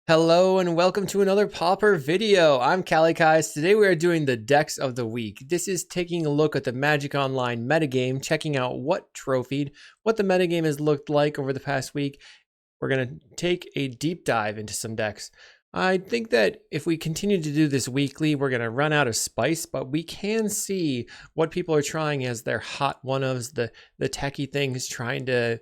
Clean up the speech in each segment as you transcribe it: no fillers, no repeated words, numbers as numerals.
Hello and welcome to another Pauper video. I'm Kalikaiz. Today we are doing the decks of the week. This is taking a look at the Magic Online metagame, checking out what trophied, what the metagame has looked like over the past week. We're going to take a deep dive into some decks. I think that if we continue to do this weekly, we're going to run out of spice, but we can see what people are trying as their hot one-ofs, the techie things, trying to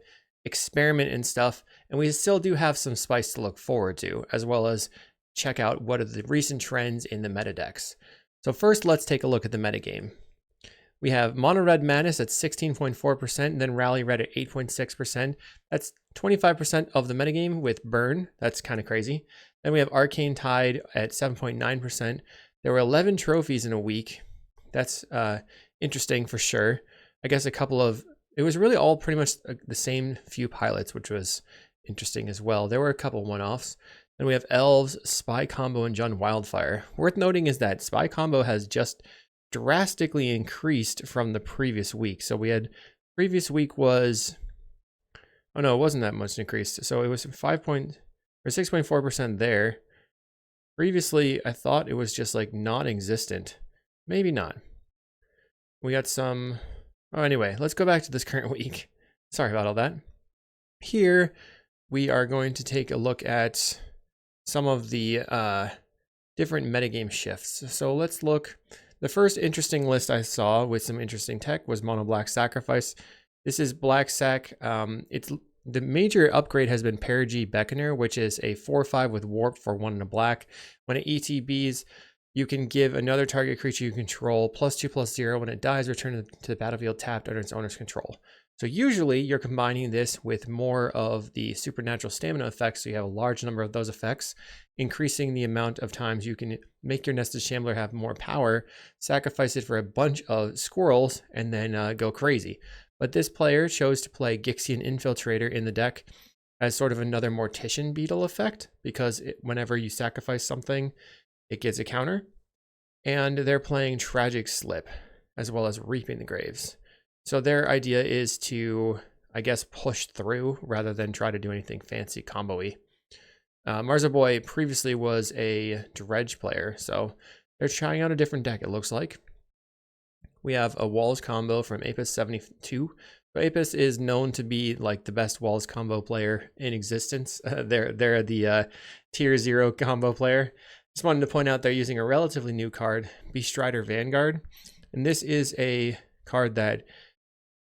experiment and stuff, and we still do have some spice to look forward to, as well as check out what are the recent trends in the meta decks. So first, let's take a look at the metagame. We have Mono Red Madness at 16.4%, and then Rally Red at 8.6%. That's 25% of the metagame with Burn. That's kind of crazy. Then we have Arcane Tide at 7.9%. There were 11 trophies in a week. That's interesting for sure. I guess it was really all pretty much the same few pilots, which was interesting as well. There were a couple one-offs. Then we have Elves, Spy Combo, and Jund Wildfire. Worth noting is that Spy Combo has just drastically increased from the previous week. So we had, previous week was, oh no, it wasn't that much increased. So it was 6.4% there. Previously, I thought it was just like non-existent. Maybe not. We got some... Oh, anyway, let's go back to this current week. Sorry about all that. Here, we are going to take a look at some of the different metagame shifts. So let's look. The first interesting list I saw with some interesting tech was Mono Black Sacrifice. This is Black Sac. The major upgrade has been Perigee Beckoner, which is a 4/5 with Warp for 1 and a black. When it ETBs, you can give another target creature you control +2/+0. When it dies, return it to the battlefield tapped under its owner's control. So usually you're combining this with more of the supernatural stamina effects, so you have a large number of those effects, increasing the amount of times you can make your Nested Shambler have more power, sacrifice it for a bunch of squirrels, and then go crazy. But this player chose to play Gixian Infiltrator in the deck as sort of another Mortician Beetle effect, because whenever you sacrifice something, it gets a counter. And they're playing Tragic Slip as well as Reaping the Graves. So their idea is to, I guess, push through rather than try to do anything fancy combo-y. Marza Boy previously was a Dredge player, so they're trying out a different deck, it looks like. We have a Walls combo from Apis72. So Apis is known to be like the best Walls combo player in existence. They're the tier 0 combo player. Just wanted to point out they're using a relatively new card, Bestrider Vanguard. And this is a card that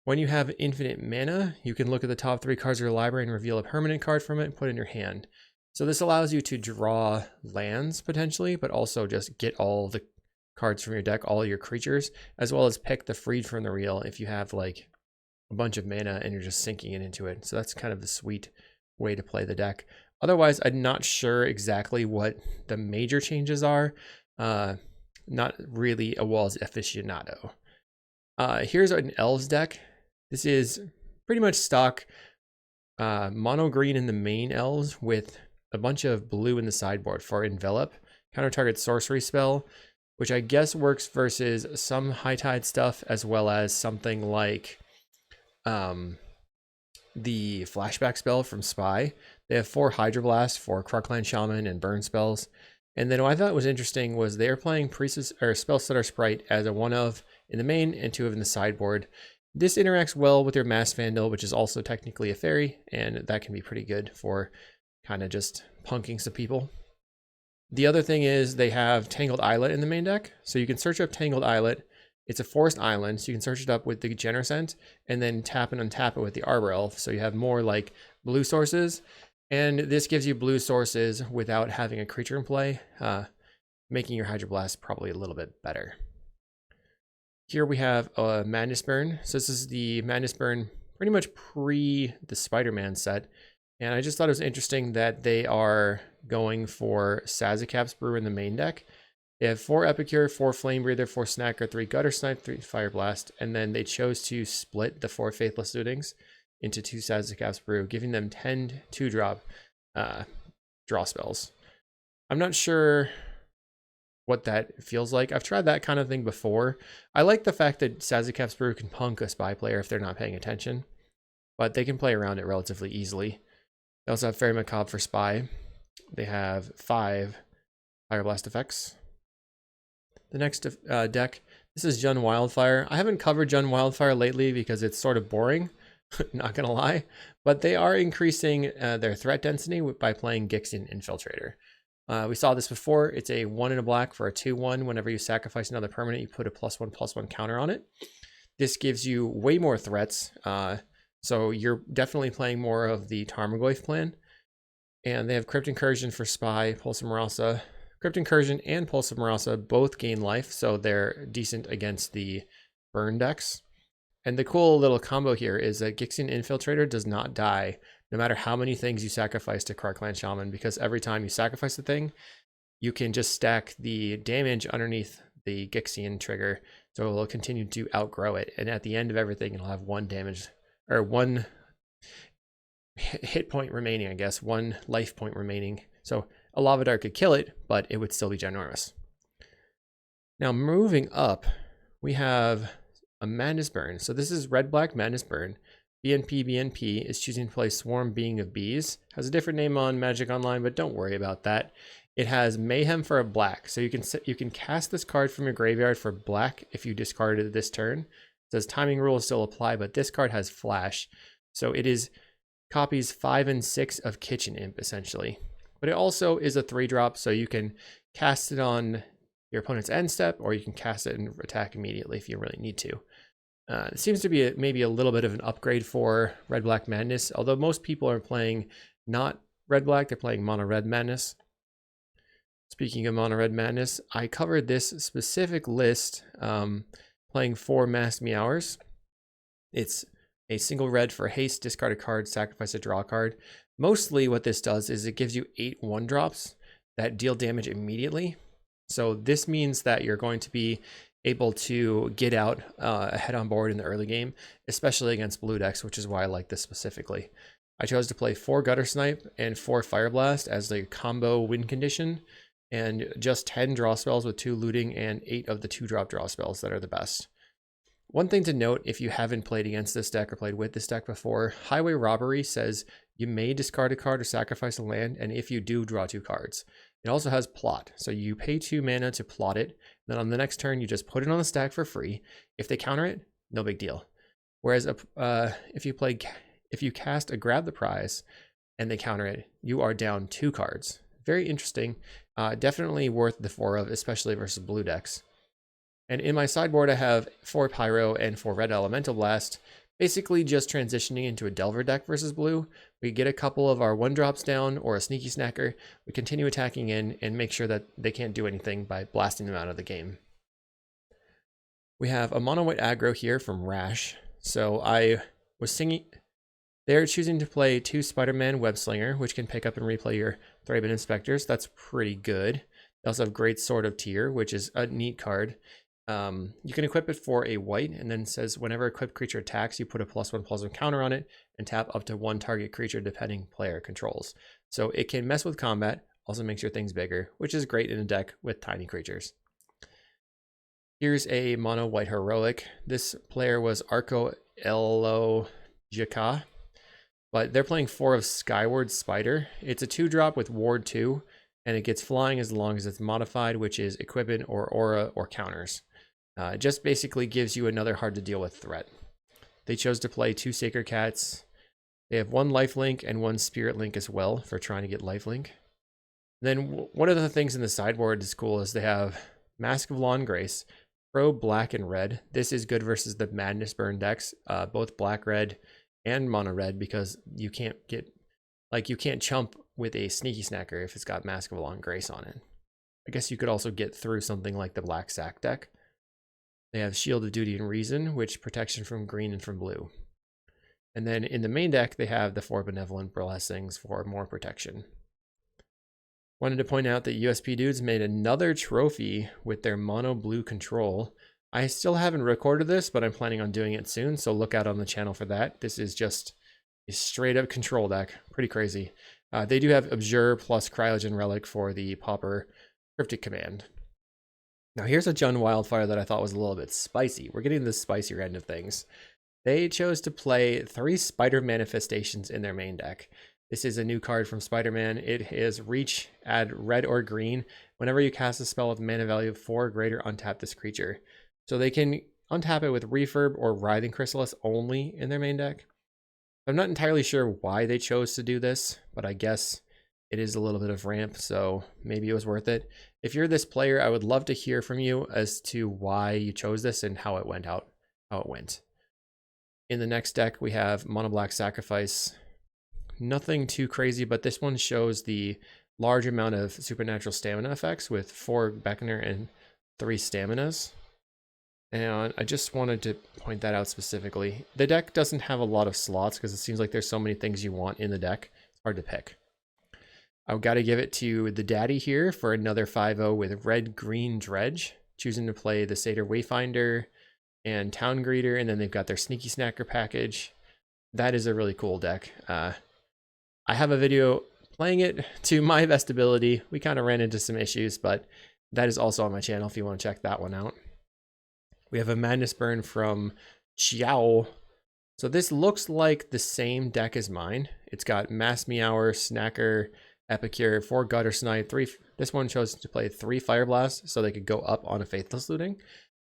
when you have infinite mana, you can look at the top 3 cards of your library and reveal a permanent card from it and put it in your hand. So this allows you to draw lands potentially, but also just get all the cards from your deck, all your creatures, as well as pick the Freed from the Real if you have like a bunch of mana and you're just sinking it into it. So that's kind of the sweet way to play the deck. Otherwise, I'm not sure exactly what the major changes are. Not really a Walls aficionado. Here's an Elves deck. This is pretty much stock mono green in the main Elves with a bunch of blue in the sideboard for Envelop. Counter target sorcery spell, which I guess works versus some High Tide stuff, as well as something like the flashback spell from Spy. They have 4 Hydroblast, 4 Crukland Shaman, and burn spells. And then what I thought was interesting was they're playing Priestess or Spellstutter Sprite as a 1-of in the main and 2-of in the sideboard. This interacts well with your Mass Vandal, which is also technically a fairy, and that can be pretty good for kind of just punking some people. The other thing is they have Tangled Islet in the main deck, so you can search up Tangled Islet. It's a forest island, so you can search it up with the Genercent and then tap and untap it with the Arbor Elf, so you have more like blue sources. And this gives you blue sources without having a creature in play, making your Hydroblast probably a little bit better. Here we have a Madness Burn. So this is the Madness Burn pretty much pre the Spiderman set. And I just thought it was interesting that they are going for Sazicap's Brew in the main deck. They have 4 Epicure, 4 Flame Breather, 4 Snacker, 3 Gutter Snipe, 3 Fire Blast, and then they chose to split the 4 Faithless Lootings into 2 Sazicap's Brew, giving them 10 2-drop draw spells. I'm not sure what that feels like. I've tried that kind of thing before. I like the fact that Sazicap's Brew can punk a Spy player if they're not paying attention, but they can play around it relatively easily. They also have Fairy Macabre for Spy. They have 5 Fire Blast effects. The next deck, this is Jund Wildfire. I haven't covered Jund Wildfire lately because it's sort of boring, not gonna lie, but they are increasing their threat density by playing Gixian Infiltrator. We saw this before. It's a 1 and a black for a 2/1. Whenever you sacrifice another permanent, you put a +1/+1 counter on it. This gives you way more threats, so you're definitely playing more of the Tarmogoyf plan. And they have Crypt Incursion for Spy, Pulse of Marasa. Crypt Incursion and Pulse of Marasa both gain life, so they're decent against the burn decks. And the cool little combo here is that Gixian Infiltrator does not die, no matter how many things you sacrifice to Krark-Clan Shaman, because every time you sacrifice the thing, you can just stack the damage underneath the Gixian trigger, so it will continue to outgrow it. And at the end of everything, it'll have 1 damage, or 1 hit point remaining, I guess, 1 life point remaining. So a Lava Dart could kill it, but it would still be ginormous. Now moving up, we have a Madness Burn. So this is red-black Madness Burn. BNP is choosing to play Swarm Being of Bees. Has a different name on Magic Online, but don't worry about that. It has Mayhem for a black. So you can cast this card from your graveyard for black if you discarded it this turn. It says timing rules still apply, but this card has flash. So it is copies 5 and 6 of Kitchen Imp, essentially. But it also is a 3-drop, so you can cast it on your opponent's end step, or you can cast it and attack immediately if you really need to. It seems to be maybe a little bit of an upgrade for Red-Black Madness, although most people are playing not Red-Black, they're playing Mono-Red Madness. Speaking of Mono-Red Madness, I covered this specific list playing 4 Masked Meowers. It's a single red for haste, discard a card, sacrifice a draw card. Mostly what this does is it gives you 8 1-drops that deal damage immediately. So this means that you're going to be able to get out ahead on board in the early game, especially against blue decks, which is why I like this specifically. I chose to play 4 Gutter Snipe and 4 Fire Blast as the combo win condition, and just 10 draw spells with 2 looting and 8 of the 2-drop draw spells that are the best. One thing to note, if you haven't played against this deck or played with this deck before, Highway Robbery says you may discard a card or sacrifice a land, and if you do, draw 2 cards. It also has Plot, so you pay 2 mana to plot it, then on the next turn you just put it on the stack for free. If they counter it, no big deal. Whereas if you cast a Grab the Prize and they counter it, you are down 2 cards. Very interesting, definitely worth the 4 of, especially versus blue decks. And in my sideboard, I have 4 Pyro and 4 Red Elemental Blast, basically just transitioning into a Delver deck versus blue. We get a couple of our 1-drops down or a Sneaky Snacker. We continue attacking in and make sure that they can't do anything by blasting them out of the game. We have a mono white aggro here from Rash. So I was singing. They're choosing to play 2 Spiderman Webslinger, which can pick up and replay your Thraben Inspectors. That's pretty good. They also have Great Sword of Tyr, which is a neat card. You can equip it for a white, and then it says whenever equipped creature attacks, you put a +1/+1 counter on it and tap up to 1 target creature depending player controls. So it can mess with combat, also makes your things bigger, which is great in a deck with tiny creatures. Here's a mono white heroic. This player was Arco Elojika, but they're playing 4 of Skyward Spider. It's a 2-drop with Ward 2, and it gets flying as long as it's modified, which is equipment or aura or counters. It just basically gives you another hard to deal with threat. They chose to play 2 Sacred Cats. They have 1 lifelink and 1 spirit link as well for trying to get lifelink. Then one of the things in the sideboard is cool is they have Mask of Law and Grace, Pro Black and Red. This is good versus the Madness Burn decks, both black, red, and mono red, because you can't chump with a Sneaky Snacker if it's got Mask of Law and Grace on it. I guess you could also get through something like the Black Sack deck. They have Shield of Duty and Reason, which protection from green and from blue. And then in the main deck, they have the 4 Benevolent Blessings for more protection. Wanted to point out that USP Dudes made another trophy with their mono blue control. I still haven't recorded this, but I'm planning on doing it soon, so look out on the channel for that. This is just a straight up control deck. Pretty crazy. They do have Abjure plus Cryogen Relic for the Pauper Cryptic Command. Now here's a Jund Wildfire that I thought was a little bit spicy. We're getting the spicier end of things. They chose to play 3 Spider Manifestations in their main deck. This is a new card from Spiderman. It is reach, add red or green. Whenever you cast a spell with mana value of 4 or greater, untap this creature. So they can untap it with Refurb or Writhing Chrysalis only in their main deck. I'm not entirely sure why they chose to do this, but I guess it is a little bit of ramp, so maybe it was worth it. If you're this player, I would love to hear from you as to why you chose this and how it went. In the next deck, we have Mono Black Sacrifice. Nothing too crazy, but this one shows the large amount of supernatural stamina effects with 4 Beckoner and 3 Staminas. And I just wanted to point that out specifically. The deck doesn't have a lot of slots because it seems like there's so many things you want in the deck. It's hard to pick. I've got to give it to the daddy here for another 5-0 with red-green Dredge, choosing to play the Satyr Wayfinder and Town Greeter, and then they've got their Sneaky Snacker package. That is a really cool deck. I have a video playing it to my best ability. We kind of ran into some issues, but that is also on my channel if you want to check that one out. We have a Madness Burn from Chiao. So this looks like the same deck as mine. It's got Mass Meower, Snacker, Epicure, 4 Gutter Snipe, 3. This one chose to play 3 Fire Blasts so they could go up on a Faithless Looting.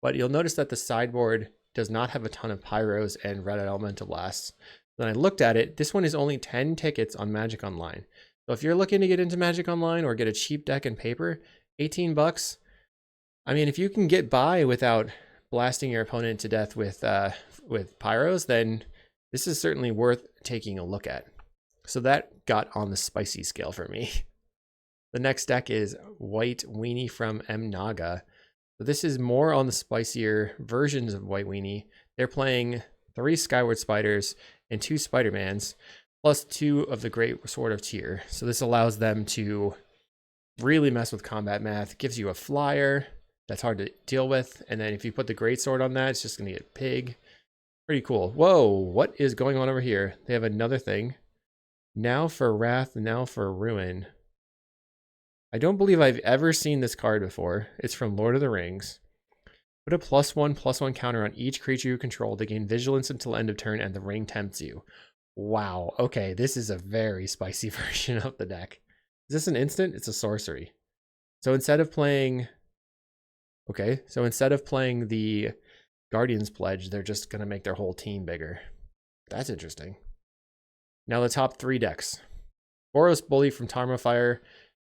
But you'll notice that the sideboard does not have a ton of Pyros and Red Elemental Blasts. When I looked at it, this one is only 10 tickets on Magic Online. So if you're looking to get into Magic Online or get a cheap deck and paper, 18 bucks. I mean, if you can get by without blasting your opponent to death with Pyros, then this is certainly worth taking a look at. So that got on the spicy scale for me. The next deck is White Weenie from M Naga. So this is more on the spicier versions of White Weenie. They're playing 3 Skyward Spiders and 2 Spidermans, plus 2 of the Great Sword of Tyr. So this allows them to really mess with combat math. It gives you a flyer that's hard to deal with, and then if you put the Great Sword on that, it's just going to get pig. Pretty cool. Whoa, what is going on over here? They have another thing. Now for Wrath, now for Ruin. I don't believe I've ever seen this card before. It's from Lord of the Rings. Put a +1/+1 counter on each creature you control to gain vigilance until end of turn and the ring tempts you. Wow, okay, this is a very spicy version of the deck. Is this an instant? It's a sorcery. So instead of playing the Guardian's Pledge, they're just going to make their whole team bigger. That's interesting. Now the top 3 decks. Boros Bully from Tarmofire.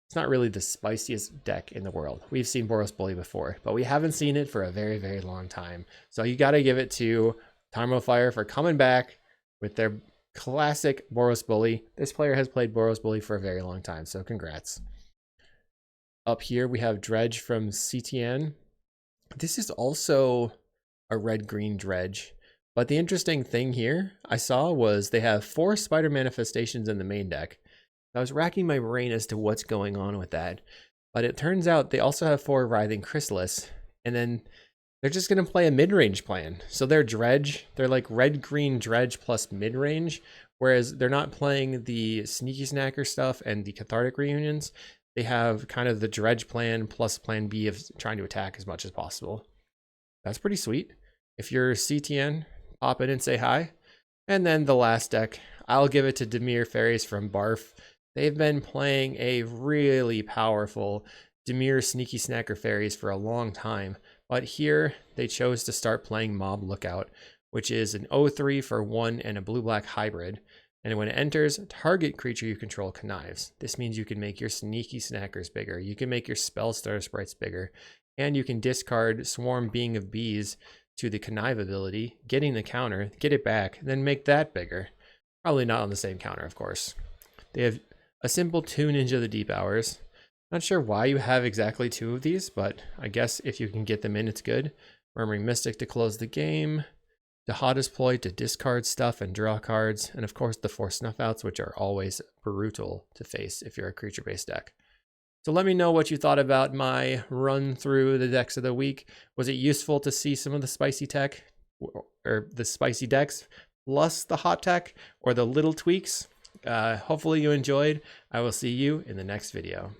It's not really the spiciest deck in the world. We've seen Boros Bully before, but we haven't seen it for a very, very long time. So you got to give it to Tarmofire for coming back with their classic Boros Bully. This player has played Boros Bully for a very long time, so congrats. Up here we have Dredge from CTN. This is also a red-green Dredge, but the interesting thing here I saw was they have 4 Spider Manifestations in the main deck. I was racking my brain as to what's going on with that, but it turns out they also have 4 Writhing Chrysalis, and then they're just going to play a mid-range plan. So they're Dredge, they're like red-green Dredge plus mid-range, whereas they're not playing the Sneaky Snacker stuff and the Cathartic Reunions. They have kind of the Dredge plan plus plan B of trying to attack as much as possible. That's pretty sweet. If you're CTN, pop in and say hi. And then the last deck, I'll give it to Dimir Fairies from Barf. They've been playing a really powerful Dimir Sneaky Snacker Fairies for a long time, but here they chose to start playing Mob Lookout, which is an 0/3 for 1 and a blue-black hybrid. And when it enters, target creature you control connives. This means you can make your Sneaky Snackers bigger, you can make your Spellstar Sprites bigger, and you can discard Swarm Being of Bees to the connive ability, getting the counter, get it back, then make that bigger. Probably not on the same counter, of course. They have a simple 2 Ninja of the Deep Hours. Not sure why you have exactly 2 of these, but I guess if you can get them in, it's good. Murmuring Mystic to close the game. Jihadist Ploy to discard stuff and draw cards. And of course the 4 Snuff Outs, which are always brutal to face if you're a creature-based deck. So let me know what you thought about my run through the decks of the week. Was it useful to see some of the spicy tech, or the spicy decks, plus the hot tech, or the little tweaks? Hopefully you enjoyed. I will see you in the next video.